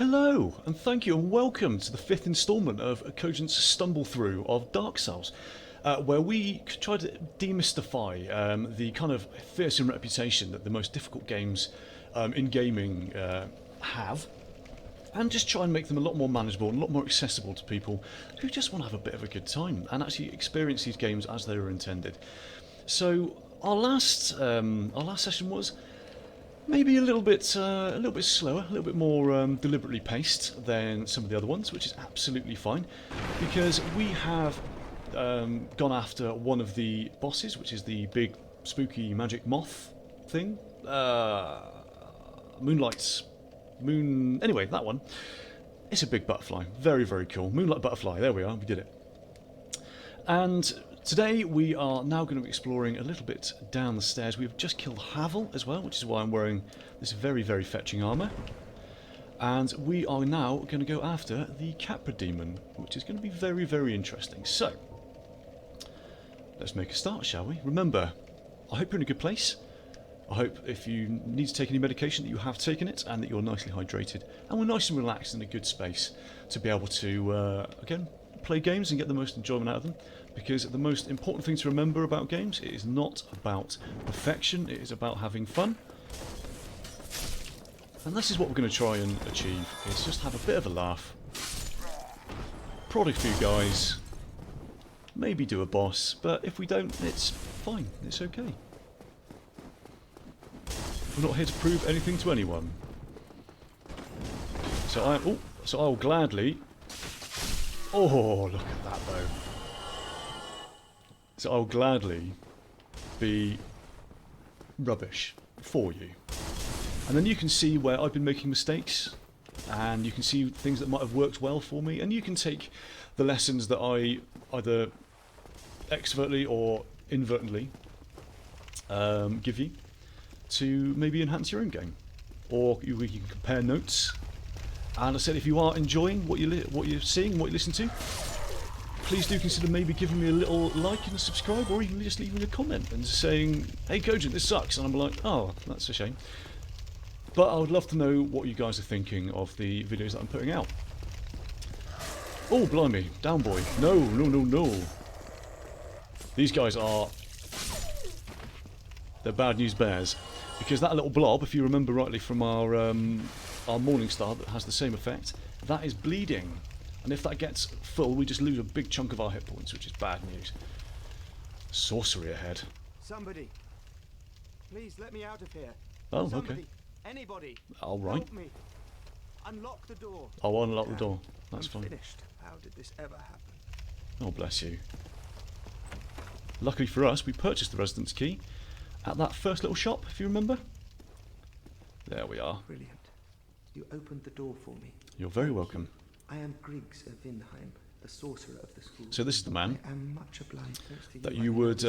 Hello, and thank you, and welcome to the 5th instalment of Cogent's Stumblethrough of Dark Souls, where we try to demystify the kind of fearsome reputation that the most difficult games in gaming have, and just try and make them a lot more manageable and a lot more accessible to people who just want to have a bit of a good time and actually experience these games as they were intended. So our last session was maybe a little bit slower, a little bit more deliberately paced than some of the other ones, which is absolutely fine, because we have gone after one of the bosses, which is the big spooky magic moth thing. Anyway, that one. It's a big butterfly. Very, very cool. Moonlight butterfly. There we are. We did it. And today we are now going to be exploring a little bit down the stairs. We've just killed Havel as well, which is why I'm wearing this very, very fetching armour. And we are now going to go after the Capra Demon, which is going to be very, very interesting. So, let's make a start, shall we? Remember, I hope you're in a good place. I hope if you need to take any medication that you have taken it and that you're nicely hydrated and we're nice and relaxed in a good space to be able to, again, play games and get the most enjoyment out of them, because the most important thing to remember about games, it is not about perfection, it is about having fun. And this is what we're going to try and achieve, is just have a bit of a laugh, prod a few guys, maybe do a boss, but if we don't, it's fine, it's okay. We're not here to prove anything to anyone. So I'll gladly... Oh, look at that though. So I'll gladly be rubbish for you. And then you can see where I've been making mistakes, and you can see things that might have worked well for me, and you can take the lessons that I either expertly or inadvertently give you to maybe enhance your own game. Or we can compare notes. And I said, if you are enjoying what you're seeing, what you listen to, please do consider maybe giving me a little like and a subscribe, or even just leaving a comment and saying, "Hey Cogent, this sucks," and I'm like, "Oh, that's a shame." But I would love to know what you guys are thinking of the videos that I'm putting out. Oh, blimey, down boy! No, no, no, no! These guys they're bad news bears, because that little blob, if you remember rightly from our Morning Star that has the same effect, that is bleeding. And if that gets full, we just lose a big chunk of our hit points, which is bad news. Sorcery ahead. Somebody, please let me out of here. Oh, Somebody, okay. Anybody. All right. Help me. Unlock the door. I'll unlock the door. That's I'm fine. Finished. How did this ever happen? Oh, bless you. Luckily for us, we purchased the residence key at that first little shop, if you remember. There we are. Brilliant. You opened the door for me. You're very welcome. I am Griggs of Vindheim, the sorcerer of the school. So this is the man I am much obliged to that you you would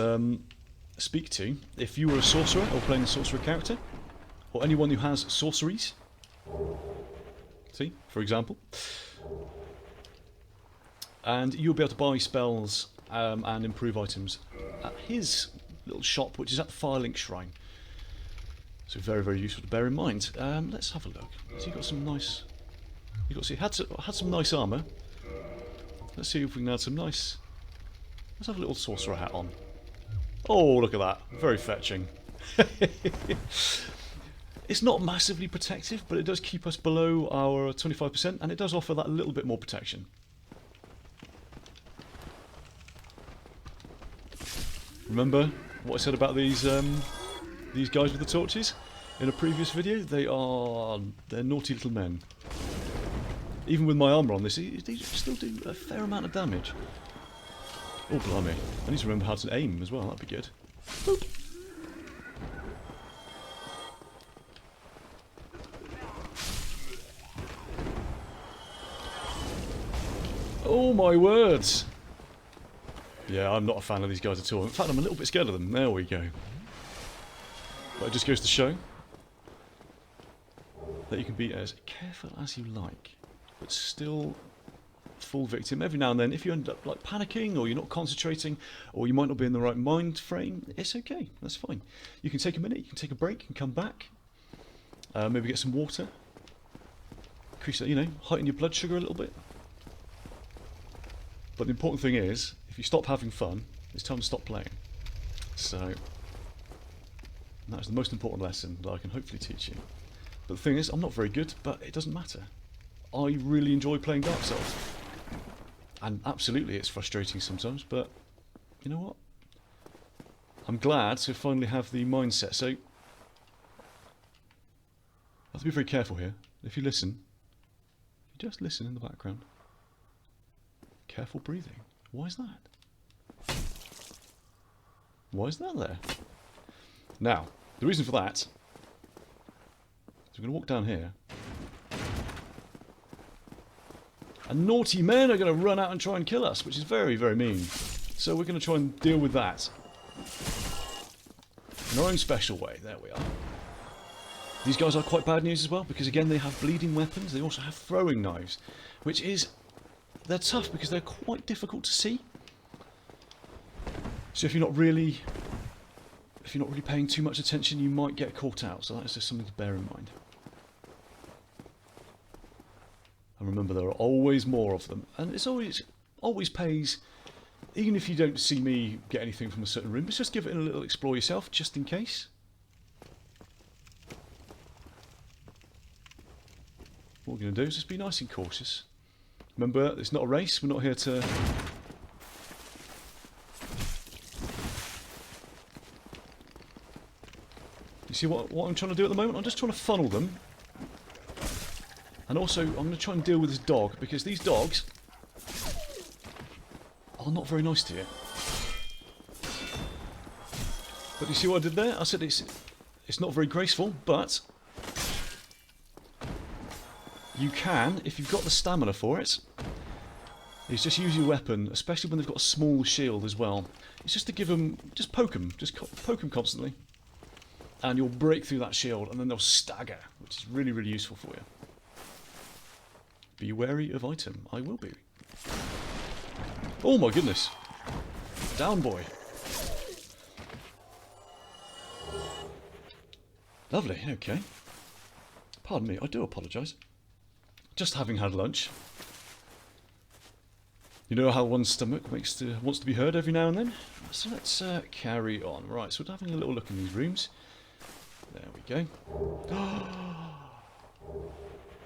speak to if you were a sorcerer or playing a sorcerer character, or anyone who has sorceries. See, for example. And you'll be able to buy spells and improve items at his little shop, which is at the Firelink Shrine. So very, very useful to bear in mind. Let's have a look. So you got some nice... You got to see, had some nice armour. Let's see if we can add some nice... Let's have a little sorcerer hat on. Oh, look at that. Very fetching. It's not massively protective, but it does keep us below our 25%, and it does offer that little bit more protection. Remember what I said about these guys with the torches in a previous video? They're naughty little men. Even with my armour on this, they still do a fair amount of damage. Oh, blimey. I need to remember how to aim as well, that'd be good. Boop. Oh my words! Yeah, I'm not a fan of these guys at all. In fact, I'm a little bit scared of them. There we go. But it just goes to show that you can be as careful as you like, but still fall victim every now and then. If you end up like panicking, or you're not concentrating, or you might not be in the right mind frame, it's okay. That's fine. You can take a minute, you can take a break and come back. Maybe get some water. increase that, you know, heighten your blood sugar a little bit. But the important thing is, if you stop having fun, it's time to stop playing. So that is the most important lesson that I can hopefully teach you. But the thing is, I'm not very good, but it doesn't matter. I really enjoy playing Dark Souls. And absolutely it's frustrating sometimes, but you know what? I'm glad to finally have the mindset. So I have to be very careful here. If you listen, you just listen in the background. Careful breathing. Why is that? Why is that there? Now, the reason for that is we're going to walk down here. And naughty men are going to run out and try and kill us, which is very, very mean. So we're going to try and deal with that in our own special way. There we are. These guys are quite bad news as well, because again they have bleeding weapons. They also have throwing knives, which is... they're tough because they're quite difficult to see. So if you're not really paying too much attention, you might get caught out. So that's just something to bear in mind. And remember, there are always more of them, and it's always pays. Even if you don't see me get anything from a certain room, just give it a little explore yourself, just in case. What we're going to do is just be nice and cautious. Remember, it's not a race. We're not here to... You see what I'm trying to do at the moment? I'm just trying to funnel them. And also, I'm going to try and deal with this dog, because these dogs are not very nice to you. But you see what I did there? I said it's not very graceful, but you can, if you've got the stamina for it, is just use your weapon, especially when they've got a small shield as well. It's just to give them, just poke them constantly. And you'll break through that shield, and then they'll stagger, which is really, really useful for you. Be wary of item. I will be. Oh my goodness. Down, boy. Lovely, okay. Pardon me, I do apologise. Just having had lunch. You know how one's stomach wants to be heard every now and then? So let's carry on. Right, so we're having a little look in these rooms. There we go.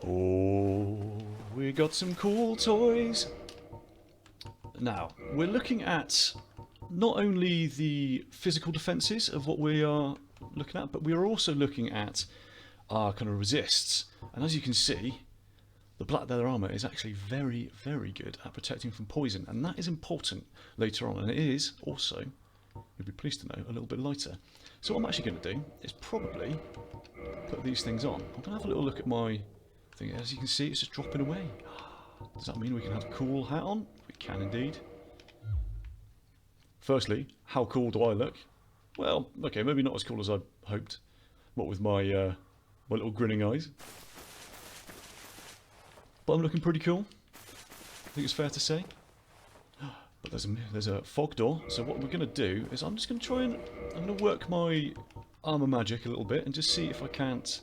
Oh, we got some cool toys. Now, we're looking at not only the physical defences of what we are looking at, but we are also looking at our kind of resists. And as you can see, the black leather armour is actually very, very good at protecting from poison. And that is important later on. And it is also, you'll be pleased to know, a little bit lighter. So what I'm actually going to do is probably put these things on. I'm going to have a little look at my thing. As you can see, it's just dropping away. Does that mean we can have a cool hat on? We can indeed. Firstly, how cool do I look? Well, okay, maybe not as cool as I hoped. What with my my little grinning eyes. But I'm looking pretty cool. I think it's fair to say. But there's a fog door, so what we're going to do is I'm just going to try and... I'm going to work my armour magic a little bit and just see if I can't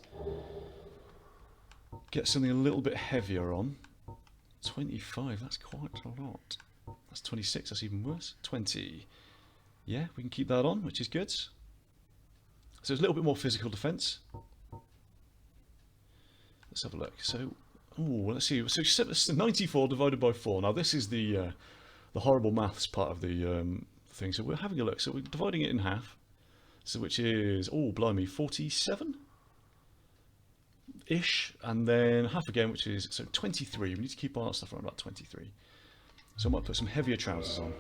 get something a little bit heavier on. 25, that's quite a lot. That's 26, that's even worse. 20. Yeah, we can keep that on, which is good. So there's a little bit more physical defence. Let's have a look. So, let's see. So 94 divided by 4. Now this is the horrible maths part of the thing. So we're having a look. So we're dividing it in half. So which is, oh blimey, 47? Ish, and then half again, which is, so 23. We need to keep all that stuff around about 23. So I might put some heavier trousers on.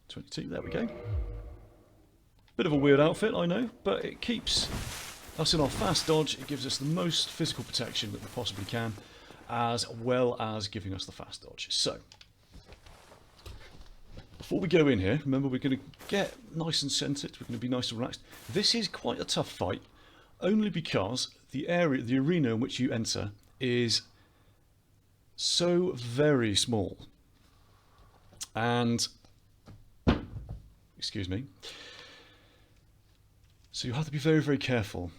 22, there we go. Bit of a weird outfit, I know, but it keeps us in our fast dodge. It gives us the most physical protection that we possibly can, as well as giving us the fast dodge. So, before we go in here, remember we're going to get nice and centered. We're going to be nice and relaxed. This is quite a tough fight. Only because the area, the arena in which you enter is so very small. And, excuse me, so you have to be very, very careful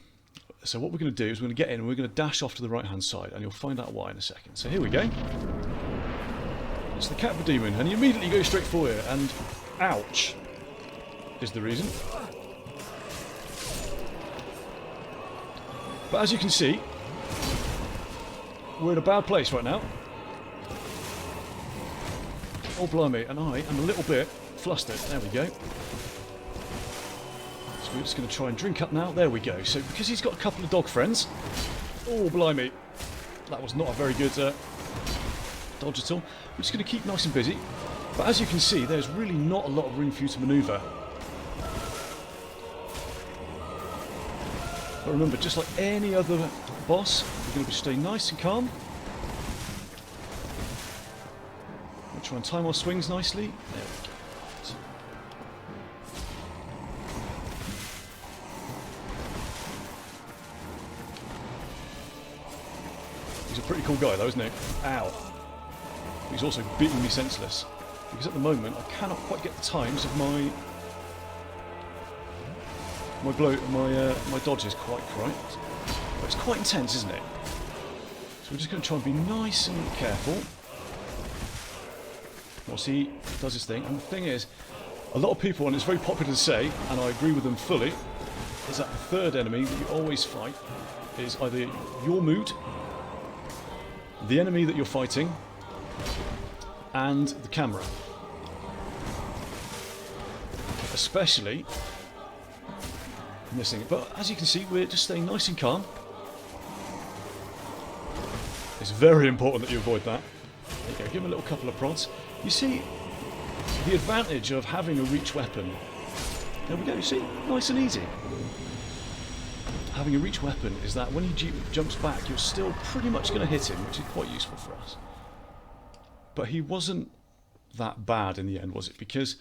So what we're going to do is we're going to get in and we're going to dash off to the right-hand side, and you'll find out why in a second. So here we go. It's the cat of the demon, and you immediately go straight for it, and ouch is the reason. But as you can see, we're in a bad place right now. Oh blimey, and I am a little bit flustered. There we go. So we're just going to try and drink up now. There we go. So because he's got a couple of dog friends. Oh blimey. That was not a very good dodge at all. We're just going to keep nice and busy. But as you can see, there's really not a lot of room for you to manoeuvre. But remember, just like any other boss, we're going to stay nice and calm. We'll try and time our swings nicely. There we go. He's a pretty cool guy though, isn't he? Ow. He's also beating me senseless. Because at the moment I cannot quite get the times of my dodges quite correct. But it's quite intense, isn't it? So we're just going to try and be nice and careful. Whilst he does his thing. And the thing is, a lot of people, and it's very popular to say, and I agree with them fully, is that the third enemy that you always fight is either your mood, the enemy that you're fighting, and the camera. Especially in this thing. But as you can see, we're just staying nice and calm. It's very important that you avoid that. There you go, give him a little couple of prods. You see the advantage of having a reach weapon. There we go, you see? Nice and easy. Having a reach weapon is that when he jumps back, you're still pretty much going to hit him, which is quite useful for us. But he wasn't that bad in the end, was it? Because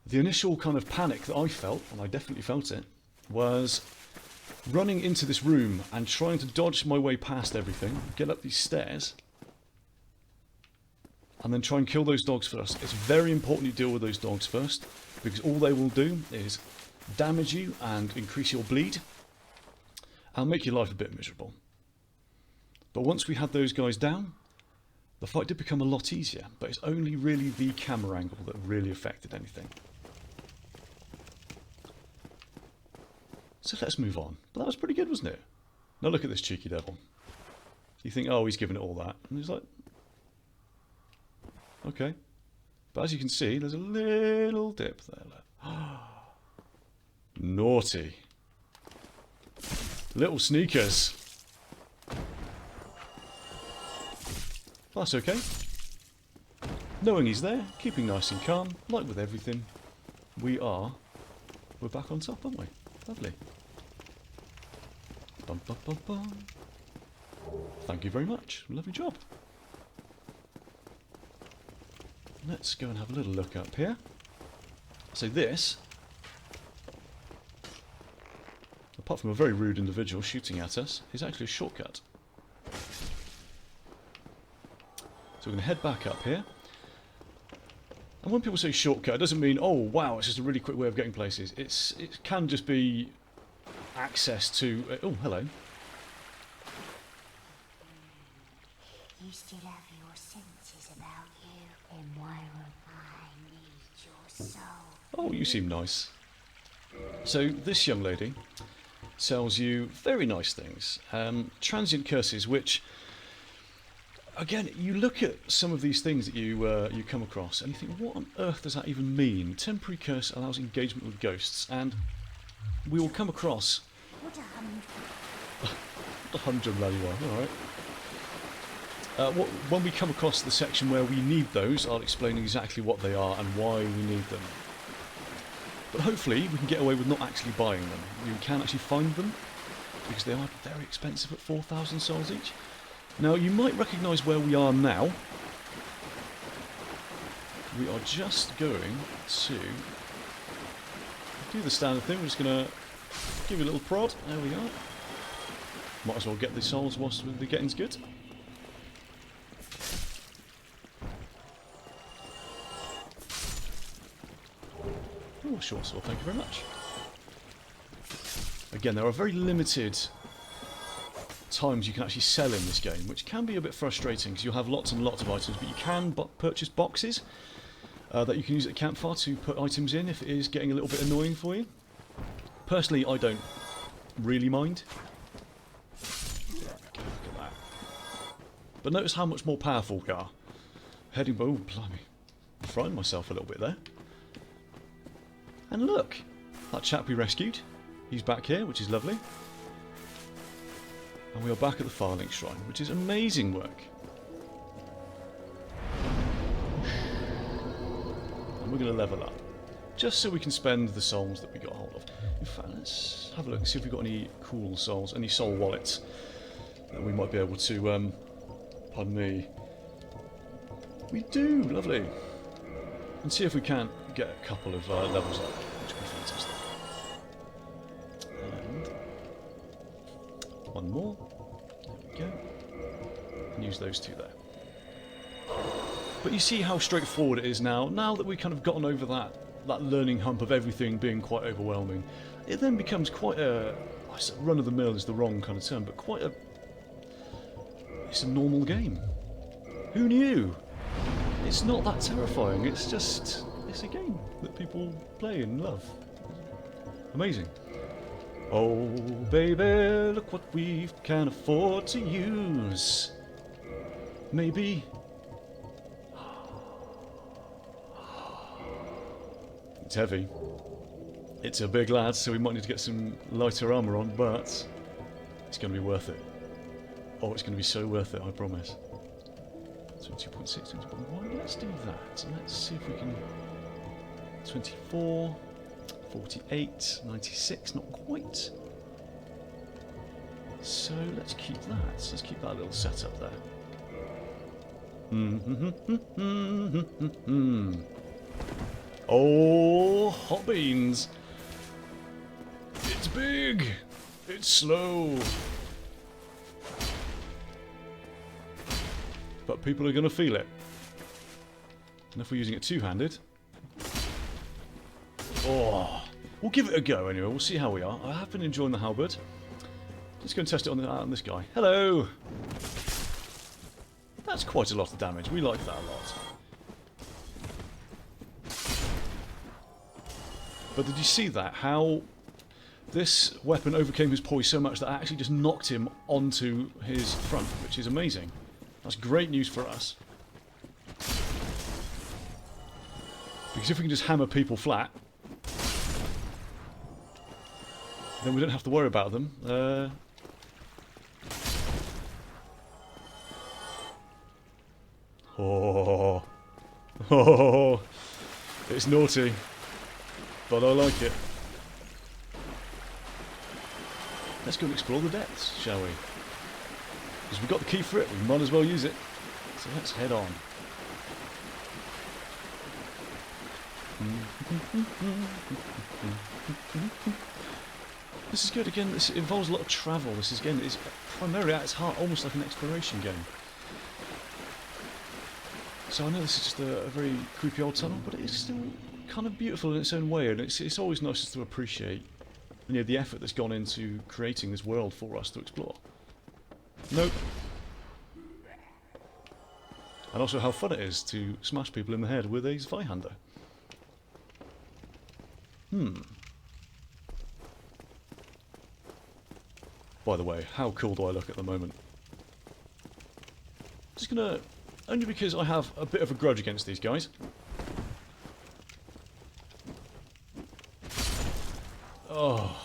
the initial kind of panic that I felt, and I definitely felt it, was running into this room and trying to dodge my way past everything, get up these stairs, and then try and kill those dogs first. It's very important you deal with those dogs first, because all they will do is damage you and increase your bleed, and make your life a bit miserable. But once we had those guys down, the fight did become a lot easier, but it's only really the camera angle that really affected anything. So let's move on. But that was pretty good, wasn't it? Now look at this cheeky devil. You think, oh, he's giving it all that. And he's like, okay. But as you can see, there's a little dip there. Naughty. Little sneakers. That's okay. Knowing he's there, keeping nice and calm, like with everything, we're back on top, aren't we? Lovely. Bum, bum, bum, bum. Thank you very much. Lovely job. Let's go and have a little look up here. So this, apart from a very rude individual shooting at us, is actually a shortcut. So we're going to head back up here. And when people say shortcut, it doesn't mean, oh wow, it's just a really quick way of getting places. It can just be access to... oh, hello. You still have your senses about you, and why would I need your soul? Oh, you seem nice. So this young lady sells you very nice things. Transient Curses, which... again, you look at some of these things that you come across and you think, what on earth does that even mean? Temporary curse allows engagement with ghosts, and we will come across... What a hundred. The 100 bloody one, alright. When we come across the section where we need those, I'll explain exactly what they are and why we need them. But hopefully we can get away with not actually buying them. You can actually find them, because they are very expensive at 4,000 souls each. Now, you might recognise where we are now. We are just going to do the standard thing. We're just going to give you a little prod. There we are. Might as well get the souls whilst the getting's good. Oh, sure, so thank you very much. Again, there are very limited times you can actually sell in this game, which can be a bit frustrating because you'll have lots and lots of items, but you can purchase boxes that you can use at a campfire to put items in if it is getting a little bit annoying for you. Personally, I don't really mind. There we go, look at that. But notice how much more powerful we are. Heading, oh blimey, frightened myself a little bit there. And look, that chap we rescued, he's back here, which is lovely. And we are back at the Firelink Shrine, which is amazing work. And we're going to level up, just so we can spend the souls that we got hold of. In fact, let's have a look and see if we've got any cool souls, any soul wallets that we might be able to, pardon me. We do, lovely. And see if we can get a couple of levels up, which would be fantastic. And one more. There we go. And use those two there. But you see how straightforward it is now. Now that we've kind of gotten over that learning hump of everything being quite overwhelming, it then becomes quite a... run-of-the-mill is the wrong kind of term, but quite a... It's a normal game. Who knew? It's not that terrifying, it's just... It's a game that people play and love. Amazing. Oh, baby, look what we can afford to use. Maybe... It's heavy. It's a big lad, so we might need to get some lighter armour on, but it's going to be worth it. Oh, it's going to be so worth it, I promise. 22.6, 20.1, let's do that. Let's see if we can... 24, 48, 96, not quite. So let's keep that. Let's keep that little setup there. Oh, hot beans. It's big. It's slow. But people are going to feel it. And if we're using it two-handed... Oh, we'll give it a go anyway. We'll see how we are. I have been enjoying the halberd. Let's go and test it on this guy. Hello! That's quite a lot of damage. We like that a lot. But did you see that? How this weapon overcame his poise so much that I actually just knocked him onto his front, which is amazing. That's great news for us. Because if we can just hammer people flat, then we don't have to worry about them. Oh, it's naughty, but I like it. Let's go and explore the depths, shall we? Because we've got the key for it, we might as well use it. So let's head on. This is good. Again, this involves a lot of travel. This is, again, is primarily at its heart almost like an exploration game. So I know this is just a very creepy old tunnel, but it is still kind of beautiful in its own way, and it's always nice just to appreciate, you know, the effort that's gone into creating this world for us to explore. Nope. And also how fun it is to smash people in the head with a Zweihander. By the way, how cool do I look at the moment? Just gonna... Only because I have a bit of a grudge against these guys. Oh,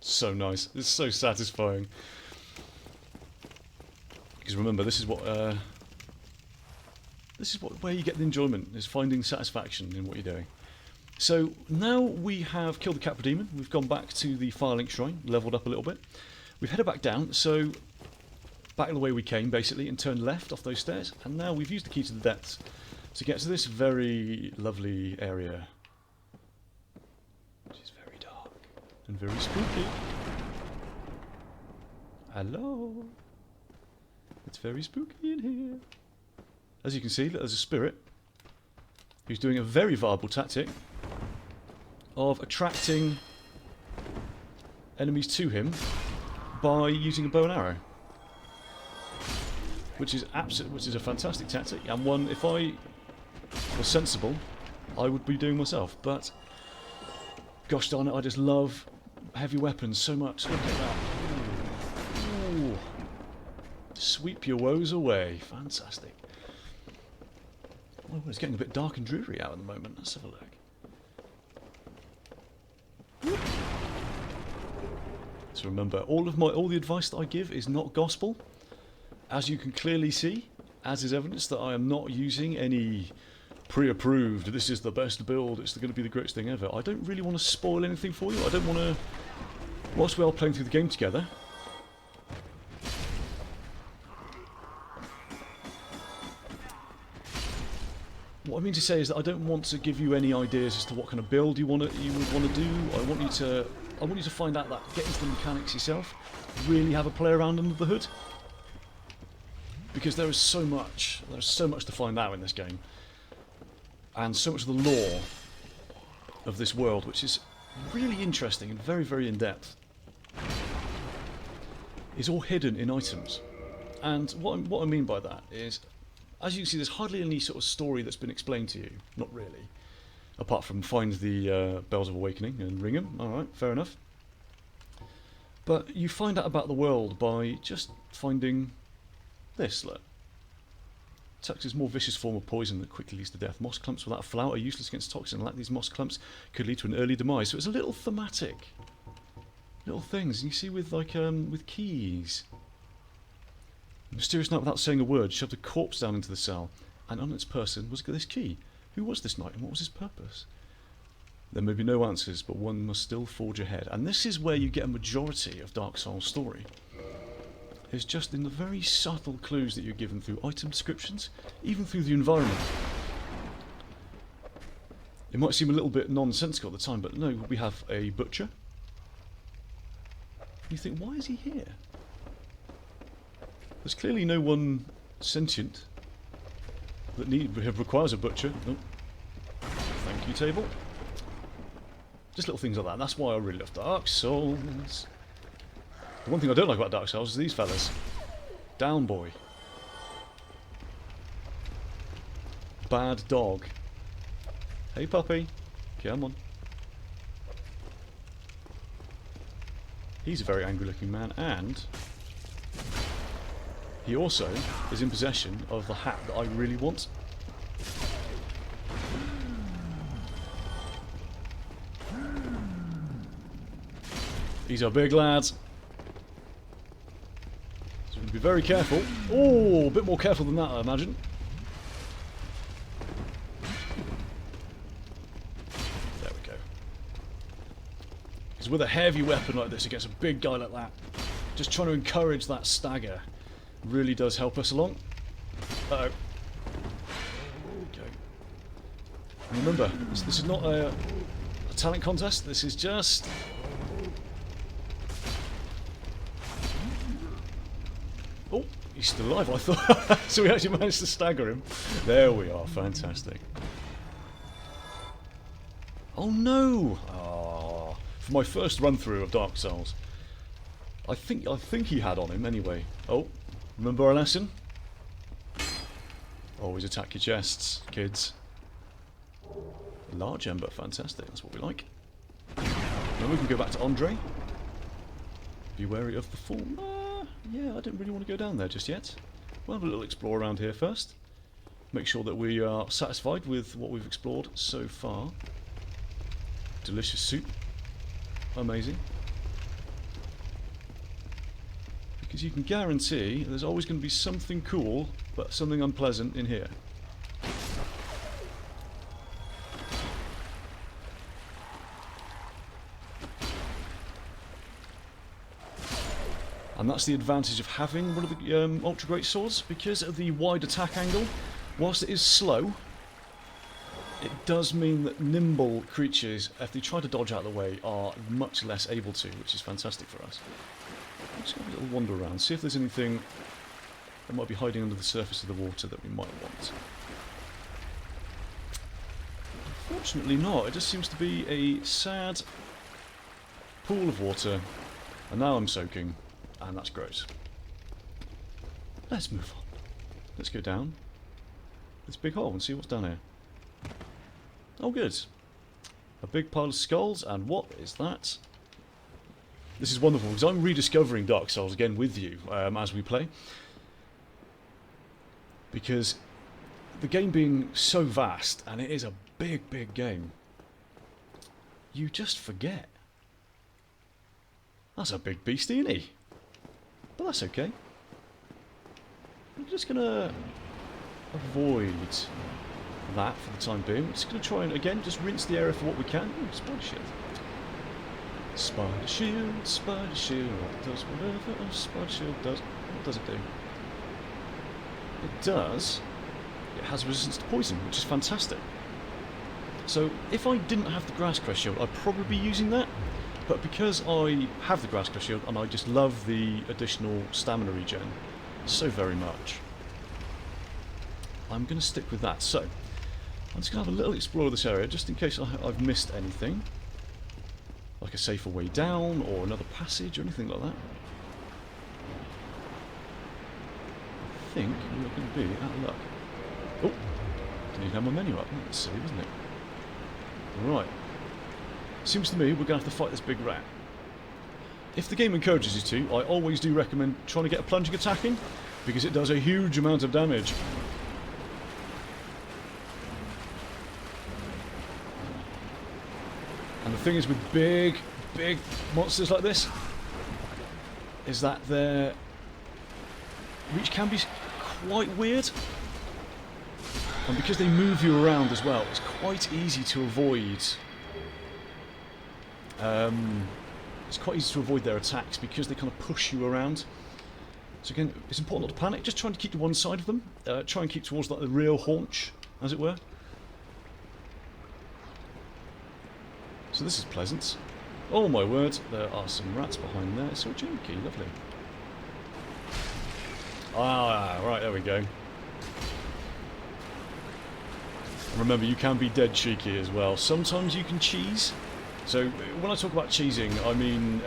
so nice. It's so satisfying. Because remember, this is what where you get the enjoyment, is finding satisfaction in what you're doing. So now we have killed the Capra Demon. We've gone back to the Firelink Shrine, leveled up a little bit. We've headed back down, so back the way we came basically, and turned left off those stairs. And now we've used the key to the depths to get to this very lovely area, which is very dark and very spooky. Hello. It's very spooky in here. As you can see, there's a spirit who's doing a very viable tactic of attracting enemies to him by using a bow and arrow, which is a fantastic tactic, and one, if I was sensible, I would be doing myself. But gosh darn it, I just love heavy weapons so much. Look at that. Ooh. Sweep your woes away. Fantastic. Oh, it's getting a bit dark and dreary out at the moment. Let's have a look. So remember, all the advice that I give is not gospel. As you can clearly see, as is evidence that I am not using any pre-approved, this is the best build, it's going to be the greatest thing ever. I don't really want to spoil anything for you. I don't want to, whilst we are playing through the game together, what I mean to say is that I don't want to give you any ideas as to what kind of build you would want to do. I want you to find out that, get into the mechanics yourself, really have a play around under the hood, because there is so much to find out in this game, and so much of the lore of this world, which is really interesting and very, very in depth, is all hidden in items. And what I mean by that is, as you can see, there's hardly any sort of story that's been explained to you. Not really. Apart from find the Bells of Awakening and ring them. Alright, fair enough. But you find out about the world by just finding this, look. Toxin's more vicious form of poison that quickly leads to death. Moss clumps without a flower are useless against toxin. Like these moss clumps could lead to an early demise. So it's a little thematic. Little things. And you see with with keys. The mysterious knight, without saying a word, shoved a corpse down into the cell, and on its person was this key. Who was this knight, and what was his purpose? There may be no answers, but one must still forge ahead. And this is where you get a majority of Dark Souls' story. It's just in the very subtle clues that you're given through item descriptions, even through the environment. It might seem a little bit nonsensical at the time, but no, we have a butcher. You think, why is he here? There's clearly no one sentient that requires a butcher. Oh. Thank you, table. Just little things like that. And that's why I really love Dark Souls. The one thing I don't like about Dark Souls is these fellas. Down, boy. Bad dog. Hey, puppy. Come on. He's a very angry-looking man, and he also is in possession of the hat that I really want. These are big lads. So we'll be very careful. Oh, a bit more careful than that, I imagine. There we go. Because with a heavy weapon like this against a big guy like that, just trying to encourage that stagger really does help us along. Uh-oh. Okay. And remember, this is not a talent contest, this is just... Oh, he's still alive, I thought. So we actually managed to stagger him. There we are, fantastic. Oh no! Oh, for my first run through of Dark Souls, I think he had on him anyway. Oh, remember our lesson? Always attack your chests, kids. Large ember, fantastic. That's what we like. Then we can go back to Andre. Be wary of the form. Yeah, I didn't really want to go down there just yet. We'll have a little explore around here first. Make sure that we are satisfied with what we've explored so far. Delicious soup. Amazing. Because you can guarantee there's always going to be something cool, but something unpleasant in here. And that's the advantage of having one of the Ultra Great Swords, because of the wide attack angle. Whilst it is slow, it does mean that nimble creatures, if they try to dodge out of the way, are much less able to, which is fantastic for us. Let's have a little wander around, see if there's anything that might be hiding under the surface of the water that we might want. Unfortunately not, it just seems to be a sad pool of water And now I'm soaking, and that's gross. Let's move on. Let's go down this big hole and see what's down here. Oh, good. A big pile of skulls, and what is that? This is wonderful, because I'm rediscovering Dark Souls again with you as we play. Because the game being so vast, and it is a big, big game, you just forget. That's a big beast, isn't he? But that's okay. I'm just going to avoid that for the time being. We're just going to try and, again, just rinse the area for what we can. Ooh, spider shield. Spider shield, what does whatever a spider shield does. What does it do? It does. It has resistance to poison, which is fantastic. So if I didn't have the grass crest shield, I'd probably be using that. But because I have the grass crest shield and I just love the additional stamina regen so very much, I'm going to stick with that. So I'm just going to have a little explore of this area just in case I've missed anything, like a safer way down or another passage or anything like that. I think we're going to be out of luck. Oh, didn't even have my menu up. That's silly, wasn't it? Right. Seems to me we're going to have to fight this big rat. If the game encourages you to, I always do recommend trying to get a plunging attack in, because it does a huge amount of damage. And the thing is with big monsters like this, is that their reach can be quite weird. And because they move you around as well, it's quite easy to avoid. It's quite easy to avoid their attacks because they kind of push you around. So again, it's important not to panic. Just trying to keep to one side of them. Try and keep towards like the real haunch, as it were. So this is pleasant. Oh my word, there are some rats behind there. It's so junky, lovely. Ah, right, there we go. Remember, you can be dead cheeky as well. Sometimes you can cheese. So when I talk about cheesing, I mean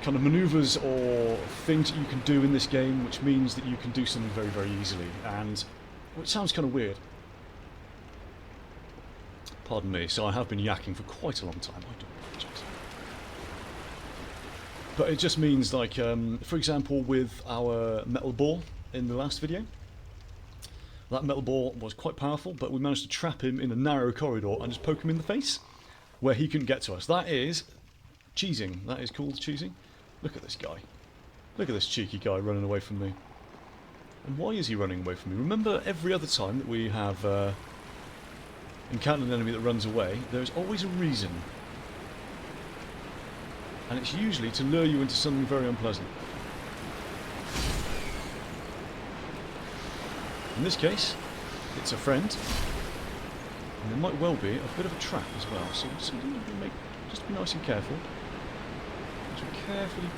kind of manoeuvres or things that you can do in this game, which means that you can do something very, very easily. And which sounds kind of weird. Pardon me. So I have been yakking for quite a long time. I do apologise. But it just means, like, for example, with our metal ball in the last video. That metal ball was quite powerful, but we managed to trap him in a narrow corridor and just poke him in the face, where he couldn't get to us. That is cheesing. That is called cheesing. Look at this guy. Look at this cheeky guy running away from me. And why is he running away from me? Remember, every other time that we have encountered an enemy that runs away, there's always a reason. And it's usually to lure you into something very unpleasant. In this case, it's a friend, and there might well be a bit of a trap as well. So just be nice and careful. Just carefully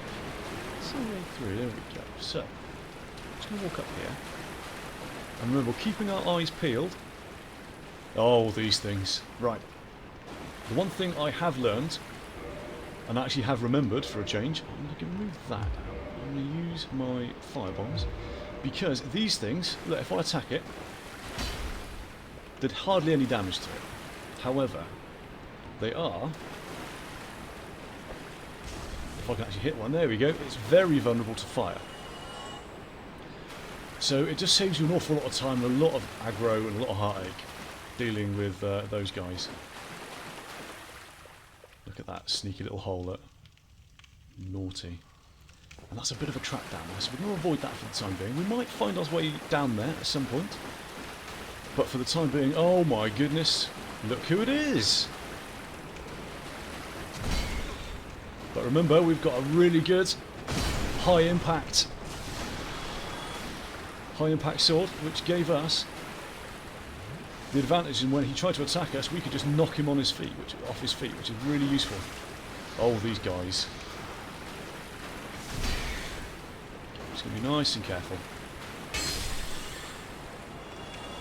see your way through. There we go. So, just going to walk up here, and remember, keeping our eyes peeled. Oh, these things. Right. The one thing I have learned, and actually have remembered for a change, I'm going to remove that out. I'm going to use my firebombs. Because these things, look, if I attack it, did hardly any damage to it. However, they are, if I can actually hit one, there we go, it's very vulnerable to fire. So it just saves you an awful lot of time, and a lot of aggro and a lot of heartache dealing with those guys. Look at that sneaky little hole, look. Naughty. And that's a bit of a trap down there, so we're going to avoid that for the time being. We might find our way down there at some point. But for the time being, oh my goodness, look who it is! But remember, we've got a really good high impact sword, which gave us the advantage in when he tried to attack us, we could just knock him on his feet, off his feet, which is really useful. Oh, these guys. Just going to be nice and careful.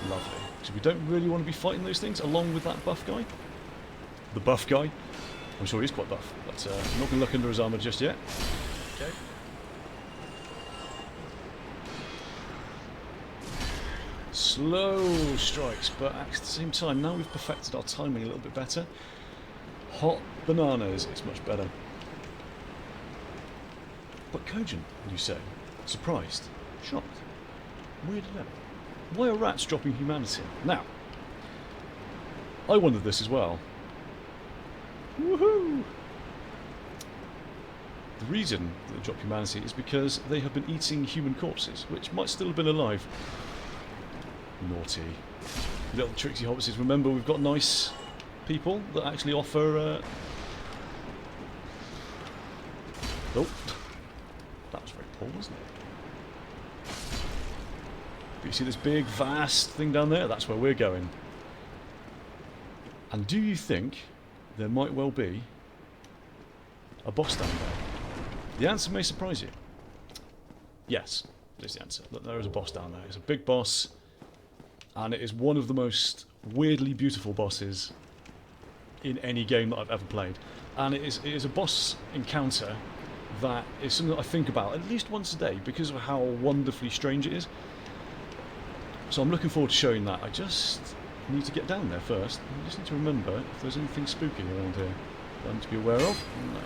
Lovely. So we don't really want to be fighting those things along with that buff guy. The buff guy. I'm sure he's quite buff, but I'm not going to look under his armour just yet. Okay. Slow strikes, but at the same time, now we've perfected our timing a little bit better. Hot bananas, it's much better. But Cogent, you say? Surprised? Shocked? Weirded out? Why are rats dropping humanity? Now, I wondered this as well. Woohoo! The reason that they drop humanity is because they have been eating human corpses, which might still have been alive. Naughty. Little tricksy hobbitses. Remember, we've got nice people that actually offer... Oh. That was very poor, wasn't it? But you see this big, vast thing down there? That's where we're going. And do you think there might well be a boss down there? The answer may surprise you. Yes, is the answer. Look, there is a boss down there. It's a big boss, and it is one of the most weirdly beautiful bosses in any game that I've ever played. And it is a boss encounter that is something that I think about at least once a day because of how wonderfully strange it is. So I'm looking forward to showing that. I just need to get down there first. I just need to remember if there's anything spooky around here that I need to be aware of. No.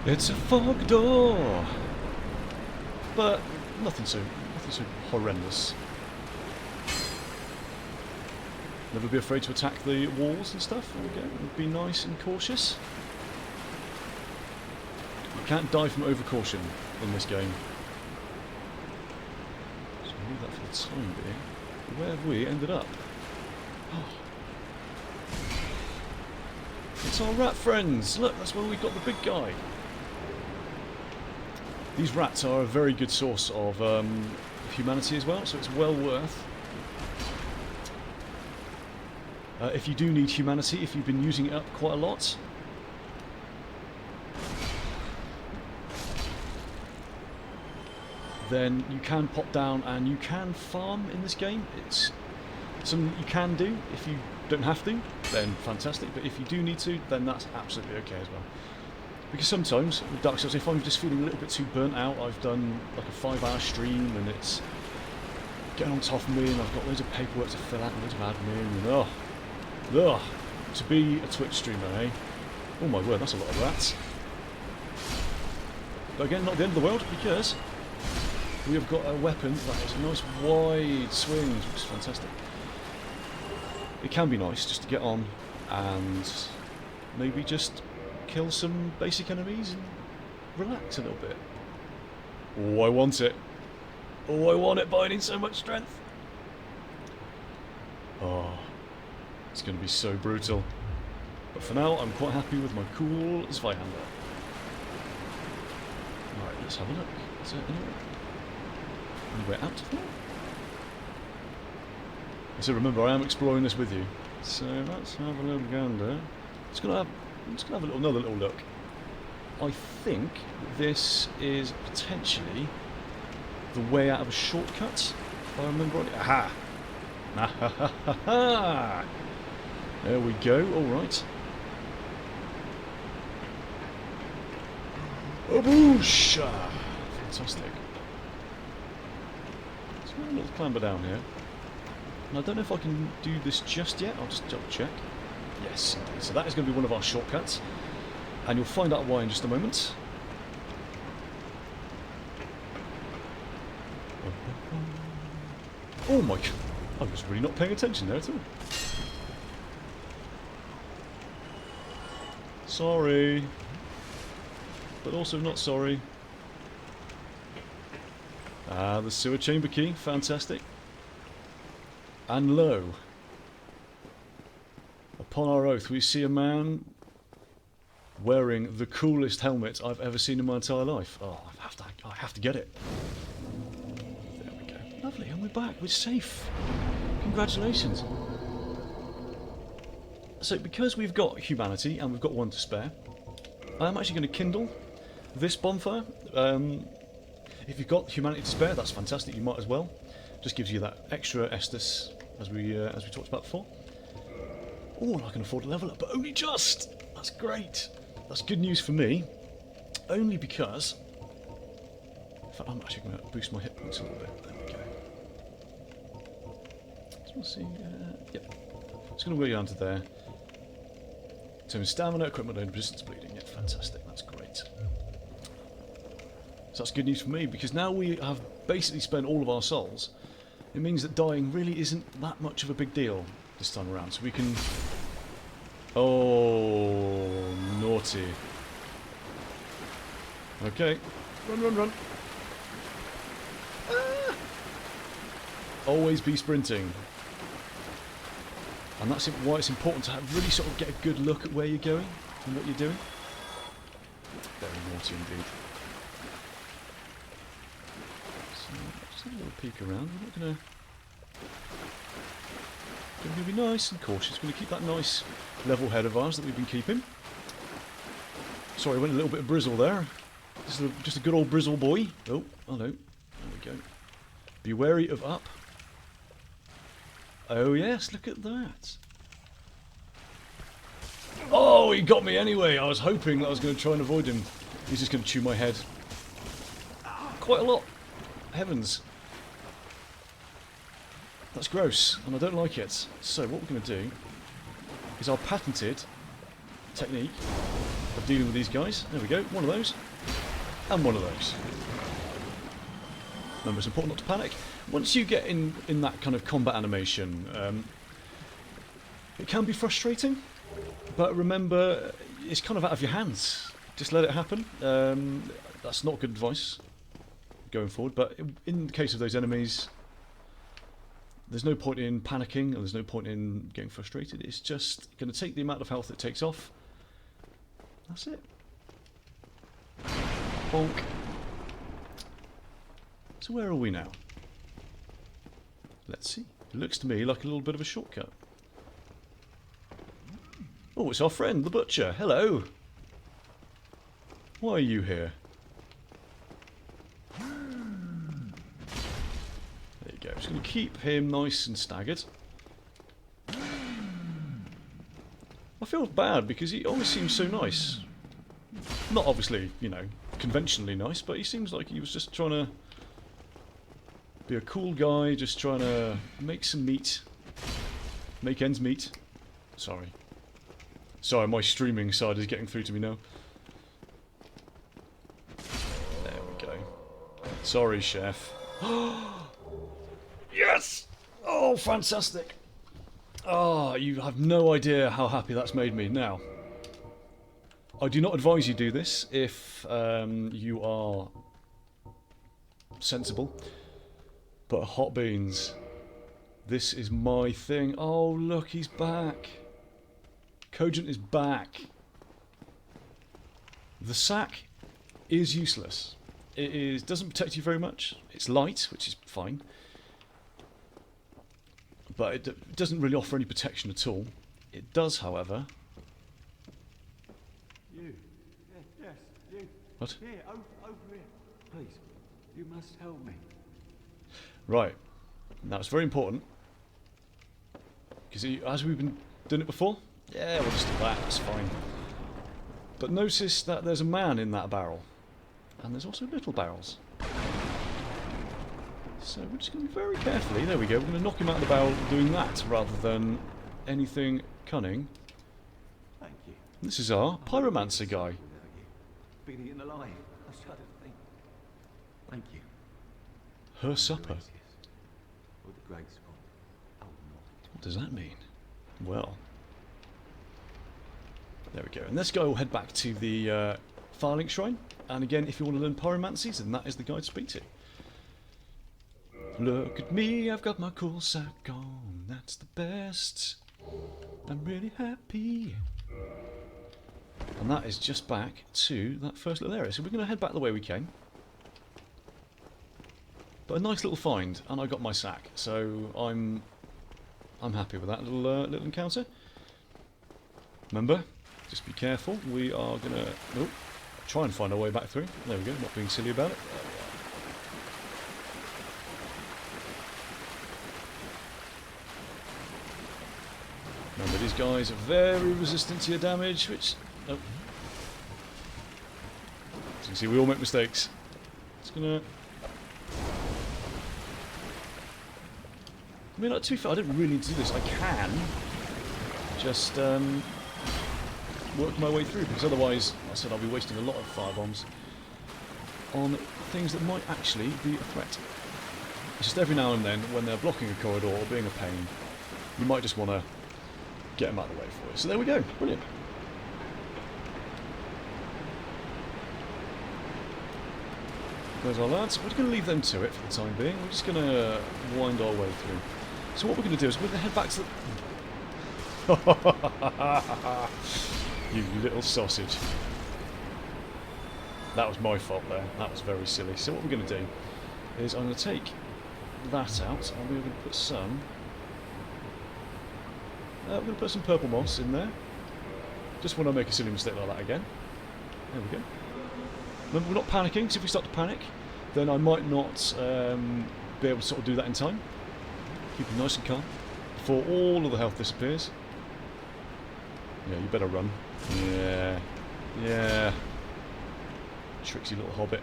It's a fog door, but nothing so horrendous. Never be afraid to attack the walls and stuff. Again, be nice and cautious. You can't die from overcaution in this game. So I'll leave that for the time being. Where have we ended up? Oh. It's our rat friends! Look, that's where we got the big guy. These rats are a very good source of humanity as well, so it's well worth. If you do need humanity, if you've been using it up quite a lot, then you can pop down and you can farm in this game. It's something you can do. If you don't have to, then fantastic, but if you do need to, then that's absolutely okay as well. Because sometimes with Dark Souls, if I'm just feeling a little bit too burnt out, I've done like a 5-hour stream and it's getting on top of me and I've got loads of paperwork to fill out and loads of admin and to be a Twitch streamer, eh? Oh my word, that's a lot of rats. But again, not the end of the world, because we have got a weapon that has a nice wide swing, which is fantastic. It can be nice just to get on and maybe just kill some basic enemies and relax a little bit. Oh, I want it. Oh, I want it, but I need so much strength. Oh, it's going to be so brutal. But for now, I'm quite happy with my cool Zweihander. Alright, let's have a look. Is there anywhere out of there? So remember, I am exploring this with you. So let's have a little gander. I'm just gonna have another little look. I think this is potentially the way out of a shortcut, if I remember right. Aha! Ha! There we go. All right. Oh, boosh! Fantastic. So we're a little clamber down here. And I don't know if I can do this just yet. I'll just double check. Yes, indeed. So that is going to be one of our shortcuts. And you'll find out why in just a moment. Oh my god. I was really not paying attention there at all. Sorry. But also not sorry. Ah, the sewer chamber key. Fantastic. And lo, upon our oath, we see a man wearing the coolest helmet I've ever seen in my entire life. Oh, I have to get it. There we go. Lovely, and we're back. We're safe. Congratulations. So, because we've got humanity and we've got one to spare, I'm actually going to kindle this bonfire. If you've got humanity to spare, that's fantastic. You might as well. Just gives you that extra Estus, as we talked about before. Oh, and I can afford to level up, but only just! That's great. That's good news for me. Only because... In fact, I'm actually going to boost my hit points a little bit. There we go. Just want to see... yep. It's going to go down to there. So stamina, equipment, and resistance bleeding. Yeah, fantastic. That's great. So that's good news for me, because now we have basically spent all of our souls. It means that dying really isn't that much of a big deal this time around. So we can... Oh, naughty. Okay. Run, run, run. Ah! Always be sprinting. And that's why it's important to really sort of get a good look at where you're going and what you're doing. Very naughty indeed. So, just have a little peek around. We're not going to be nice and cautious. We're going to keep that nice level head of ours that we've been keeping. Sorry, I went a little bit of brizzle there. Just a good old brizzle boy. Oh, hello. There we go. Be wary of up. Oh yes, look at that. Oh, he got me anyway. I was hoping that I was going to try and avoid him. He's just going to chew my head. Quite a lot. Heavens. That's gross, and I don't like it. So what we're going to do is our patented technique of dealing with these guys. There we go. One of those. And one of those. Remember, it's important not to panic. Once you get in that kind of combat animation, it can be frustrating, but remember, it's kind of out of your hands. Just let it happen. That's not good advice going forward, but in the case of those enemies, there's no point in panicking, and there's no point in getting frustrated. It's just going to take the amount of health it takes off. That's it. Bonk. So where are we now? Let's see. It looks to me like a little bit of a shortcut. Oh, it's our friend, the butcher. Hello. Why are you here? There you go. Just going to keep him nice and staggered. I feel bad because he always seems so nice. Not obviously, you know, conventionally nice, but he seems like he was just trying to be a cool guy, just trying to make some meat. Make ends meet. Sorry. Sorry, my streaming side is getting through to me now. There we go. Sorry, chef. Yes! Oh, fantastic! Oh, you have no idea how happy that's made me. Now, I do not advise you do this if you are sensible. But hot beans, this is my thing. Oh, look, he's back. Cogent is back. The sack is useless. It doesn't protect you very much. It's light, which is fine. But it doesn't really offer any protection at all. It does, however... You. Yes, you. What? Here, over here. Please, you must help me. Right. Now, it's very important. Because as we've been doing it before, yeah, we'll just do that, that's fine. But notice that there's a man in that barrel. And there's also little barrels. So we're just going to be very carefully, there we go, we're going to knock him out of the barrel doing that, rather than anything cunning. Thank you. This is our pyromancer guy. Been eaten alive. I shudder to think. Thank you. Her supper. Or the great spot. Oh, no. What does that mean? Well, there we go. And this guy will head back to the Firelink Shrine. And again, if you want to learn pyromancies, then that is the guy to speak to. Look at me, I've got my cool sack on. That's the best. I'm really happy. And that is just back to that first little area. So we're going to head back the way we came. But a nice little find, and I got my sack. So I'm happy with that little encounter. Remember, just be careful. We are going to try and find our way back through. There we go, not being silly about it. Remember, these guys are very resistant to your damage, which... Oh. As you can see, we all make mistakes. It's gonna... I mean, like, to be fair, I don't really need to do this. I can just work my way through, because otherwise, like I said, I'll be wasting a lot of firebombs on things that might actually be a threat. It's just every now and then, when they're blocking a corridor or being a pain, you might just want to get them out of the way for you. So there we go. Brilliant. There's our lads. We're going to leave them to it for the time being. We're just going to wind our way through. So what we're going to do is we're going to head back to the... You little sausage. That was my fault there. That was very silly. So what we're going to do is I'm going to take that out and we're going to put some... we're going to put some purple moss in there. Just when I make a silly mistake like that again. There we go. Remember, we're not panicking, so if we start to panic, then I might not be able to sort of do that in time. Keep it nice and calm before all of the health disappears. Yeah, you better run. Yeah. Yeah. Tricksy little hobbit.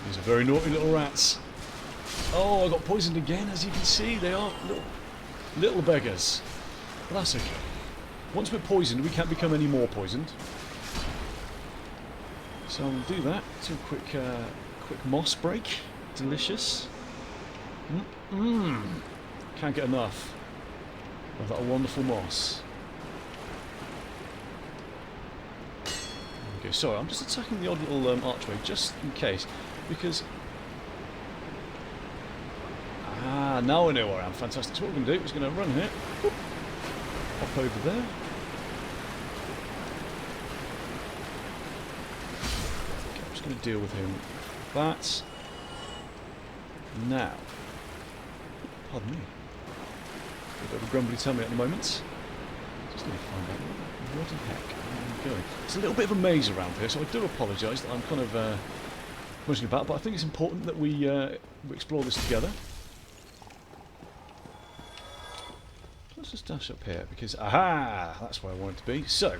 These are very naughty little rats. Oh, I got poisoned again, as you can see. They are little beggars. But that's okay. Once we're poisoned, we can't become any more poisoned. So I'll do that. Do a quick moss break. Delicious. Can't get enough of that wonderful moss. Okay, sorry, I'm just attacking the odd little archway, just in case, because... Ah, now I know where I am. Fantastic. So what we're going to do is going to run here. Whoop, hop over there. Okay, I'm just going to deal with him. That. Now. Pardon me. A bit of a grumbly tummy at the moment. Just need to find out what the heck I'm going. It's a little bit of a maze around here, so I do apologise that I'm kind of mushing about, but I think it's important that we explore this together. Let's just dash up here, because, aha, that's where I want it to be. So,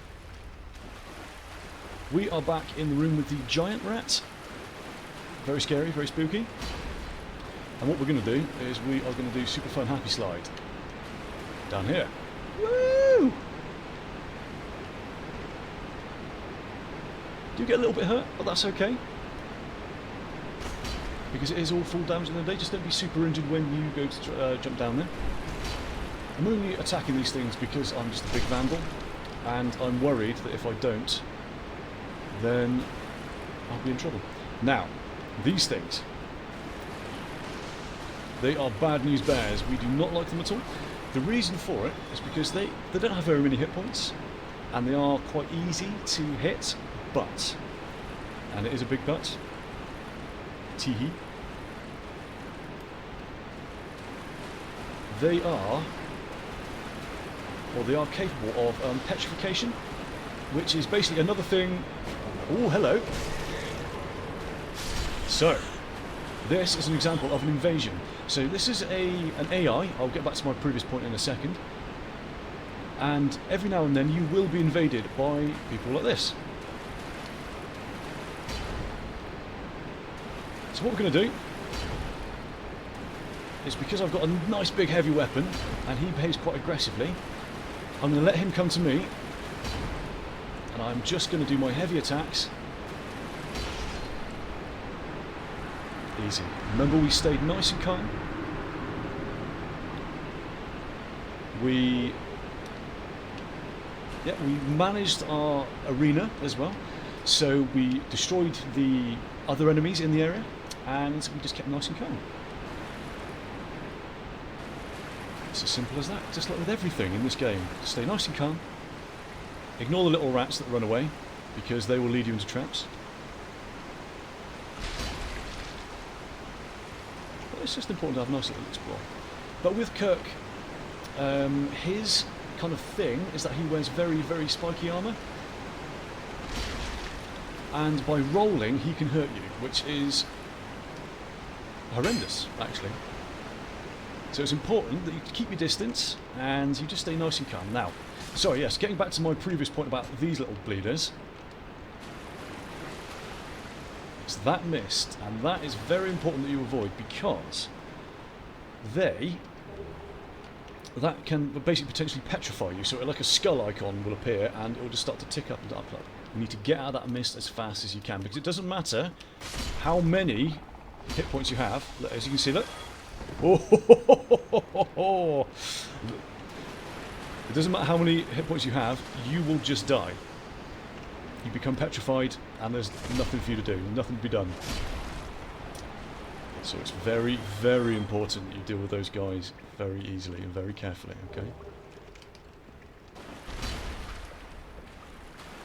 we are back in the room with the giant rat. Very scary, very spooky. And what we're going to do is we are going to do super fun happy slide. Down here. Woo! Do get a little bit hurt, but that's okay. Because it is all full damage in the day, just don't be super injured when you go to jump down there. I'm only attacking these things because I'm just a big vandal, and I'm worried that if I don't, then I'll be in trouble. Now, these things, they are bad news bears. We do not like them at all. The reason for it is because they don't have very many hit points, and they are quite easy to hit, but, and it is a big but, teehee, they are capable of petrification, which is basically another thing. Oh, hello. So, this is an example of an invasion. So this is an AI, I'll get back to my previous point in a second, and every now and then you will be invaded by people like this. So what we're going to do is, because I've got a nice big heavy weapon and he behaves quite aggressively, I'm going to let him come to me, and I'm just going to do my heavy attacks. Easy. Remember, we stayed nice and calm. We managed our arena as well. So we destroyed the other enemies in the area, and we just kept nice and calm. It's as simple as that, just like with everything in this game. Stay nice and calm. Ignore the little rats that run away, because they will lead you into traps. But it's just important to have a nice little explore. But with Kirk, his kind of thing is that he wears very, very spiky armour. and by rolling he can hurt you, which is horrendous, actually. So it's important that you keep your distance and you just stay nice and calm. Now, sorry, yes, getting back to my previous point about these little bleeders. It's that mist, and that is very important that you avoid, because that can basically potentially petrify you. So like a skull icon will appear and it will just start to tick up and up. You need to get out of that mist as fast as you can, because it doesn't matter how many hit points you have. As you can see, look. Oh, it doesn't matter how many hit points you have, you will just die. You become petrified and there's nothing for you to do, nothing to be done. So it's very, very important that you deal with those guys very easily and very carefully, okay?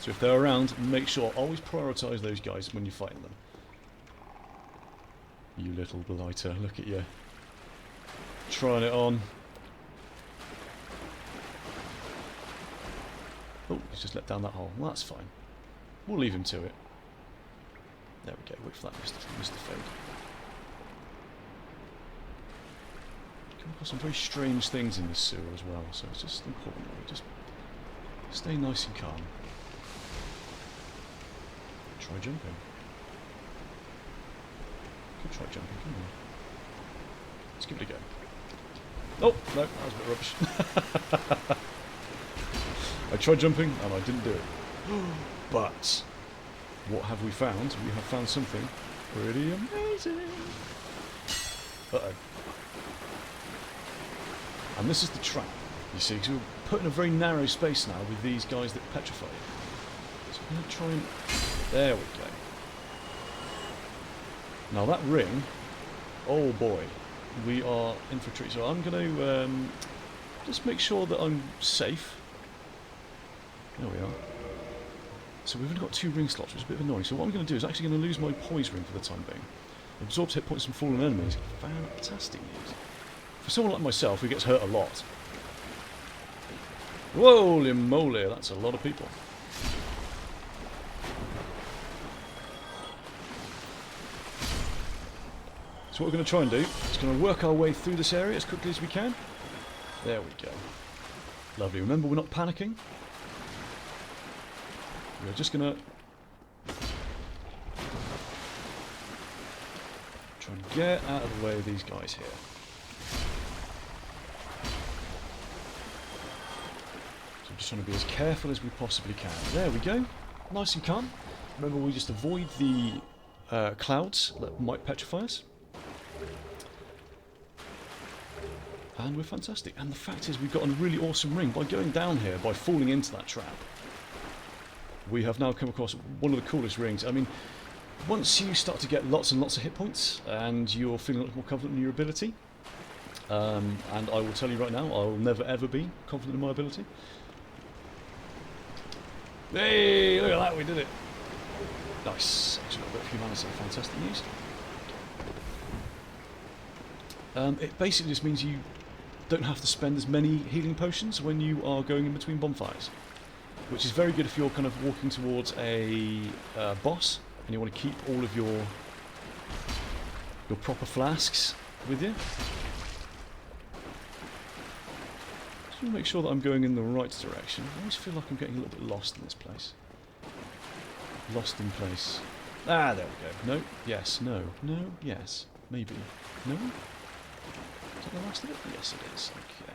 So if they're around, make sure, always prioritise those guys when you're fighting them. You little blighter, look at you. Trying it on. Oh, he's just let down that hole. Well, that's fine. We'll leave him to it. There we go, wait for that mist to fade. Come across some very strange things in this sewer as well, so it's just important that we just stay nice and calm. Try jumping. Could try jumping, couldn't we? Let's give it a go. Oh, no, that was a bit rubbish. I tried jumping and I didn't do it. But what have we found? We have found something pretty amazing. Uh-oh. And this is the trap, you see, because we're put in a very narrow space now with these guys that petrify you. So I'm going to try and... There we go. Now that ring, oh boy, we are in for a treat. So I'm going to just make sure that I'm safe. There we are. So we've only got 2 ring slots, which is a bit annoying. So what I'm going to do is actually going to lose my poise ring for the time being. Absorbs hit points from fallen enemies. Fantastic news. For someone like myself who gets hurt a lot. Holy moly, that's a lot of people. So what we're going to try and do is going to work our way through this area as quickly as we can. There we go. Lovely. Remember, we're not panicking. We're just going to try and get out of the way of these guys here. So I'm just trying to be as careful as we possibly can. There we go. Nice and calm. Remember, we just avoid the clouds that might petrify us. And we're fantastic. And the fact is, we've got a really awesome ring. By going down here, by falling into that trap, we have now come across one of the coolest rings. I mean, once you start to get lots and lots of hit points, and you're feeling a little more confident in your ability, and I will tell you right now, I will never ever be confident in my ability. Hey, look at that, we did it. Nice. Actually, got a bit of humanity. Fantastic news. It basically just means you don't have to spend as many healing potions when you are going in between bonfires, which is very good if you're kind of walking towards a boss and you want to keep all of your proper flasks with you. Just want to make sure that I'm going in the right direction. I always feel like I'm getting a little bit lost in this place. Lost in place. Ah, there we go. No, yes, no, no, yes, maybe, no. Is that the last of it? Yes, it is. Okay.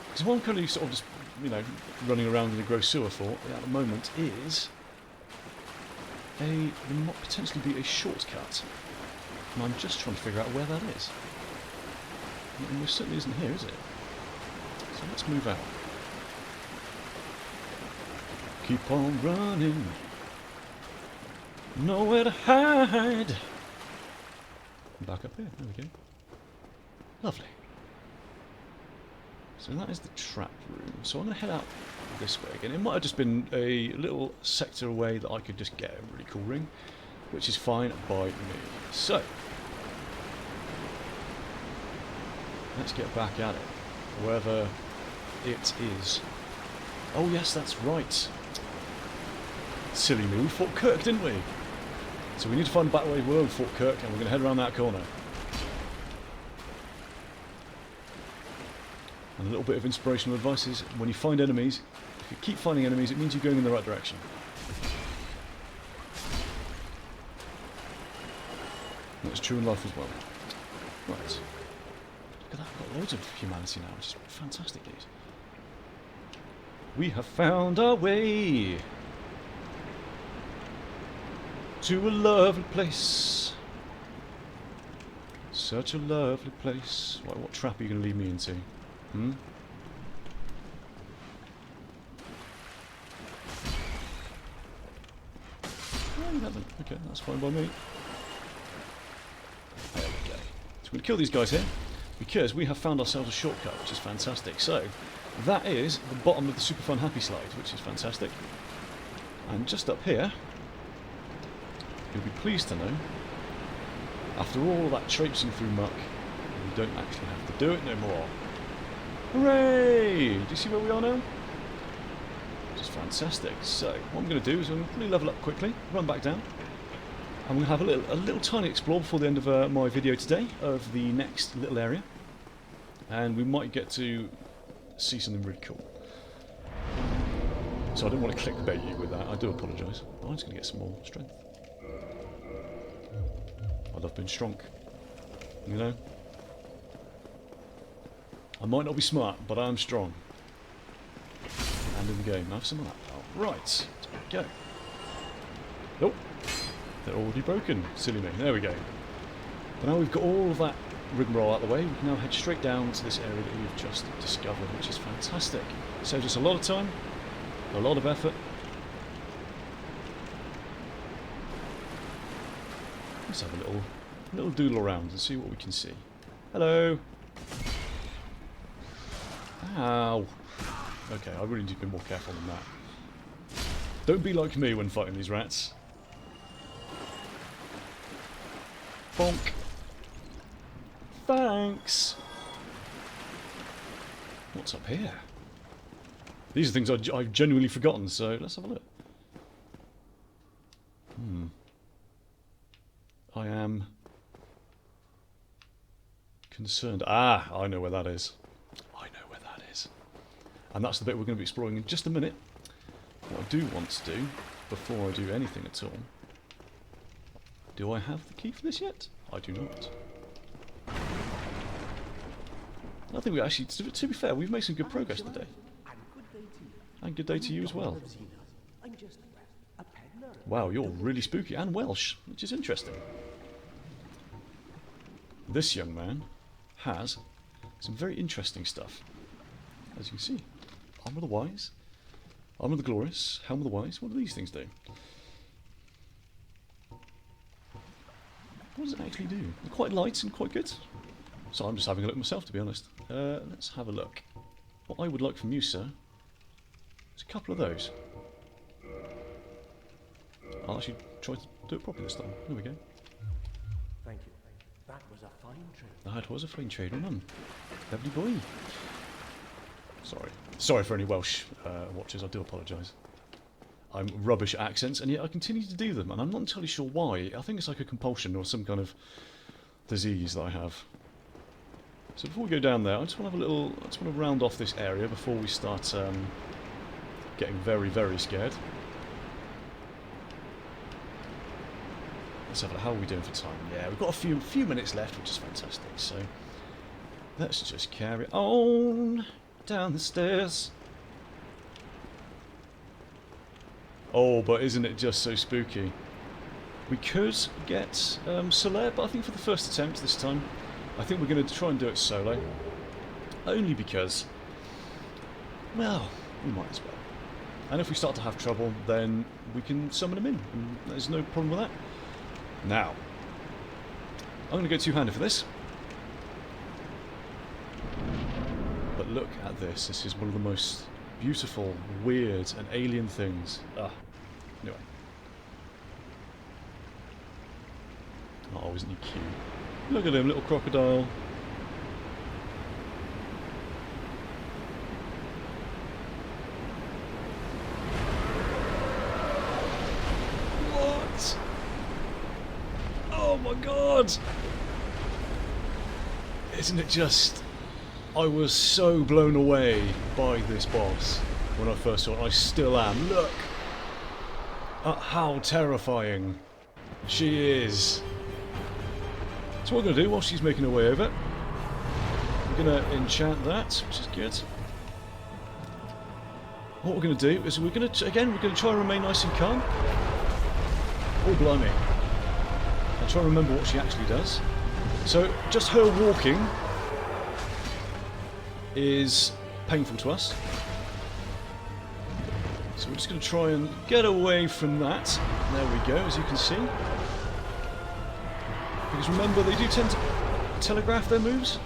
Because what I'm currently sort of just, you know, running around in the gross sewer for at the moment is there might potentially be a shortcut. And I'm just trying to figure out where that is. And it certainly isn't here, is it? So let's move out. Keep on running. Nowhere to hide. Back up here. There we go. Lovely. So that is the trap room. So I'm going to head out this way again. It might have just been a little sector away that I could just get a really cool ring, which is fine by me. So let's get back at it, wherever it is. Oh yes, that's right. silly me. We fought Kirk, didn't we? So we need to find a back way where we fought Kirk, and we're going to head around that corner. And a little bit of inspirational advice is, when you find enemies, if you keep finding enemies, it means you're going in the right direction. And that's true in life as well. Right. Look at that, we've got loads of humanity now, which is fantastic news. We have found our way to a lovely place. Such a lovely place. What trap are you going to lead me into? Hmm? Oh, you haven't. Okay, that's fine by me. There we go. So we're going to kill these guys here, because we have found ourselves a shortcut, which is fantastic. So, that is the bottom of the super fun happy slide, which is fantastic. And just up here, you'll be pleased to know, after all of that traipsing through muck, we don't actually have to do it no more. Hooray! Do you see where we are now? Which is fantastic. So, what I'm going to do is I'm going to level up quickly, run back down, and we'll have a little tiny explore before the end of my video today of the next little area. And we might get to see something really cool. So I don't want to clickbait you with that, I do apologise. I'm just going to get some more strength. I love being strong, you know? I might not be smart, but I am strong. And in the game, have some of that, pal. Right, there we go. Nope, they're already broken, silly me. There we go. But now we've got all of that rigmarole out of the way, we can now head straight down to this area that we've just discovered, which is fantastic. Saves us a lot of time, a lot of effort. Let's have a little doodle around and see what we can see. Hello! Ow! Okay, I really need to be more careful than that. Don't be like me when fighting these rats. Bonk! Thanks! What's up here? These are things I've genuinely forgotten, so let's have a look. I am concerned. Ah, I know where that is. I know where that is. And that's the bit we're going to be exploring in just a minute. What I do want to do, before I do anything at all... Do I have the key for this yet? I do not. I think we actually, to be fair, we've made some good progress today. And good day to you as well. Wow, you're really spooky and Welsh, which is interesting. This young man has some very interesting stuff. As you can see, Arm of the Wise, Arm of the Glorious, Helm of the Wise. What do these things do? What does it actually do? They're quite light and quite good. So I'm just having a look myself, to be honest. Let's have a look. What I would like from you, sir, is a couple of those. I'll actually try to do it properly this time. There we go. Thank you. That was a fine trade. That was a fine trade, well done. Lovely boy. Sorry for any Welsh watchers, I do apologise. I'm rubbish at accents, and yet I continue to do them, and I'm not entirely sure why. I think it's like a compulsion or some kind of disease that I have. So before we go down there, I just want to round off this area before we start getting very, very scared. Let's have a look. How are we doing for time? Yeah, we've got a few minutes left, which is fantastic. So let's just carry on down the stairs. Oh, but isn't it just so spooky? We could get Solaire, but I think for the first attempt this time, I think we're going to try and do it solo. Only because, well, we might as well. And if we start to have trouble, then we can summon him in, and there's no problem with that. Now, I'm going to go two-handed for this. But look at this. This is one of the most beautiful, weird, and alien things. Anyway. Oh, isn't he cute? Look at him, little crocodile. god! Isn't it just... I was so blown away by this boss when I first saw it. I still am. Look at how terrifying she is. So what we're going to do while she's making her way over, we're going to enchant that, which is good. What we're going to do is we're going to try and remain nice and calm. Oh blimey. And try and remember what she actually does. So just her walking is painful to us. So we're just going to try and get away from that. There we go, as you can see. Because remember, they do tend to telegraph their moves.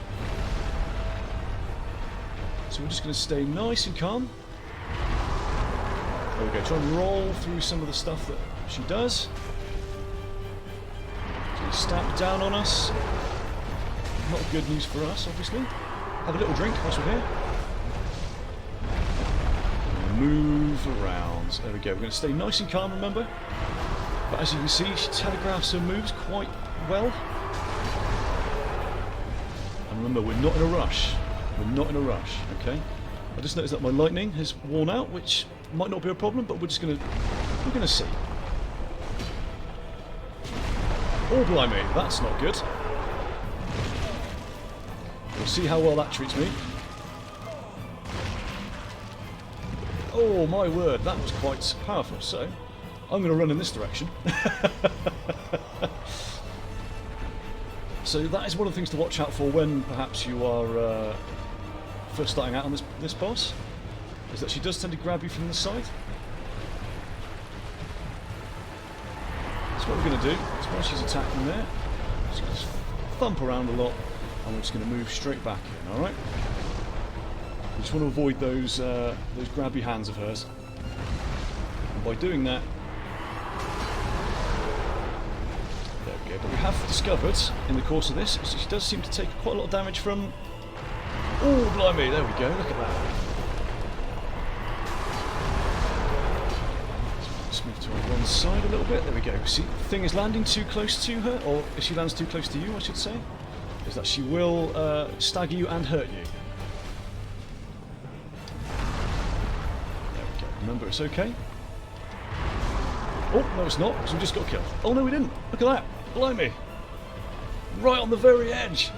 So we're just going to stay nice and calm. There we go, try and roll through some of the stuff that she does. She's stamped down on us. Not good news for us, obviously. Have a little drink whilst we're here. Move around. There we go. We're going to stay nice and calm, remember? But as you can see, she telegraphs her moves quite well. And remember, we're not in a rush. We're not in a rush, okay? I just noticed that my lightning has worn out, which might not be a problem, but we're going to see. Oh blimey, that's not good. We'll see how well that treats me. Oh my word, that was quite powerful. So, I'm going to run in this direction. So that is one of the things to watch out for when perhaps you are first starting out on this boss, is that she does tend to grab you from the side. So what we're going to do is while she's attacking there, she's going to thump around a lot, and we're just going to move straight back in, alright? We just want to avoid those grabby hands of hers. And by doing that, there we go. But we have discovered in the course of this, she does seem to take quite a lot of damage from... Oh, blimey, there we go, look at that. Let's move to one side a little bit, there we go. See, the thing is landing too close to her, or if she lands too close to you, I should say, is that she will stagger you and hurt you. There we go, remember it's okay. Oh, no it's not, because we just got killed. Oh no we didn't, look at that, blimey. Right on the very edge.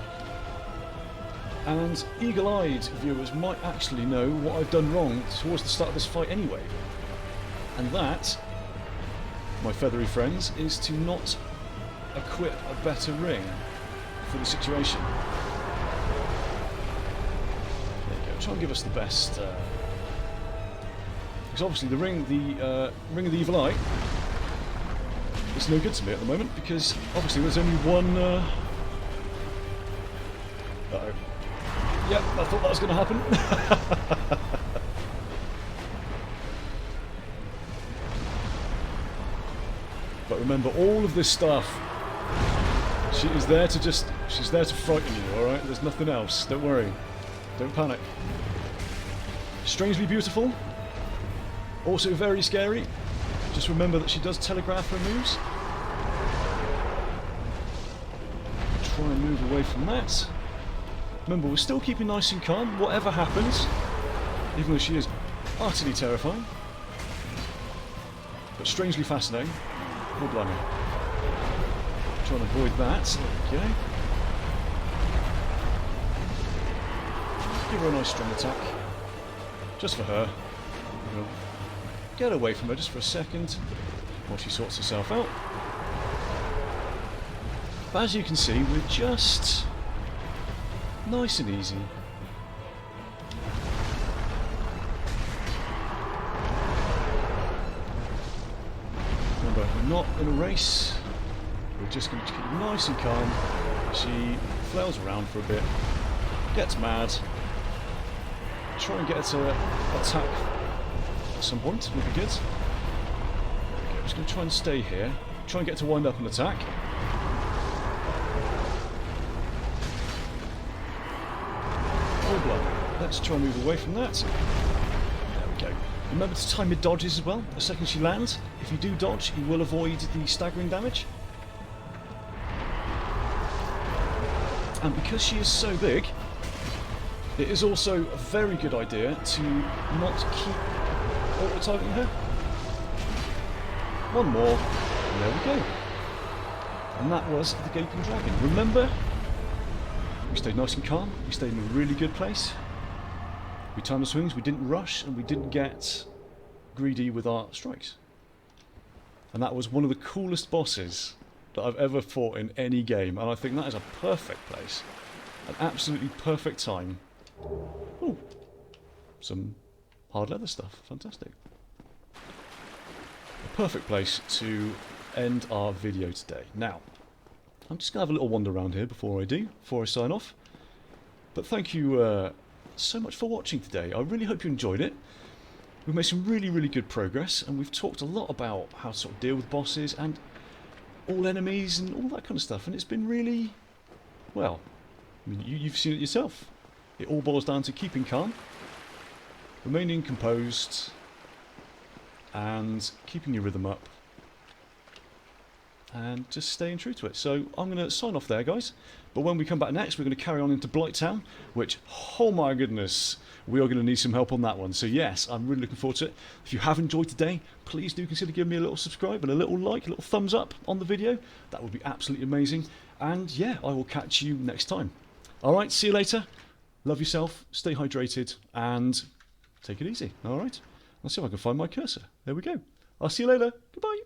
And eagle-eyed viewers might actually know what I've done wrong towards the start of this fight anyway. And that, my feathery friends, is to not equip a better ring for the situation. There you go, try and give us the best... because obviously the ring of the evil eye is no good to me at the moment, because obviously there's only one... Uh-oh. Yep, I thought that was going to happen. But remember, all of this stuff, she is there to she's there to frighten you, alright? There's nothing else, don't worry. Don't panic. Strangely beautiful. Also very scary. Just remember that she does telegraph her moves. Try and move away from that. Remember, we're still keeping nice and calm, whatever happens, even though she is utterly terrifying. But strangely fascinating. Oh, blimey. Trying to avoid that. There we go. Give her a nice strong attack. Just for her. We'll get away from her just for a second while she sorts herself out. But as you can see, we're just... nice and easy. Remember, we're not in a race. We're just going to keep nice and calm. She flails around for a bit, gets mad. Try and get her to attack at some point, would be good. Okay, I'm just going to try and stay here. Try and get to wind up and attack. Let's try and move away from that. There we go. Remember to time your dodges as well. The second she lands, if you do dodge, you will avoid the staggering damage. And because she is so big, it is also a very good idea to not keep auto-targeting her. One more, and there we go. And that was the Gaping Dragon. Remember, we stayed nice and calm, we stayed in a really good place. We timed the swings, we didn't rush, and we didn't get greedy with our strikes. And that was one of the coolest bosses that I've ever fought in any game, and I think that is a perfect place. An absolutely perfect time. Ooh, some hard leather stuff, fantastic. A perfect place to end our video today. Now, I'm just going to have a little wander around here before I sign off. But thank you so much for watching today. I really hope you enjoyed it. We've made some really, really good progress, and we've talked a lot about how to sort of deal with bosses and all enemies and all that kind of stuff, and it's been really, well, I mean, you've seen it yourself. It all boils down to keeping calm, remaining composed, and keeping your rhythm up, and just staying true to it. So I'm going to sign off there, guys. But when we come back next, we're going to carry on into Blighttown, which, oh my goodness, we are going to need some help on that one. So yes, I'm really looking forward to it. If you have enjoyed today, please do consider giving me a little subscribe and a little like, a little thumbs up on the video. That would be absolutely amazing. And yeah, I will catch you next time. Alright, see you later. Love yourself, stay hydrated, and take it easy. Alright? Let's see if I can find my cursor. There we go. I'll see you later. Goodbye.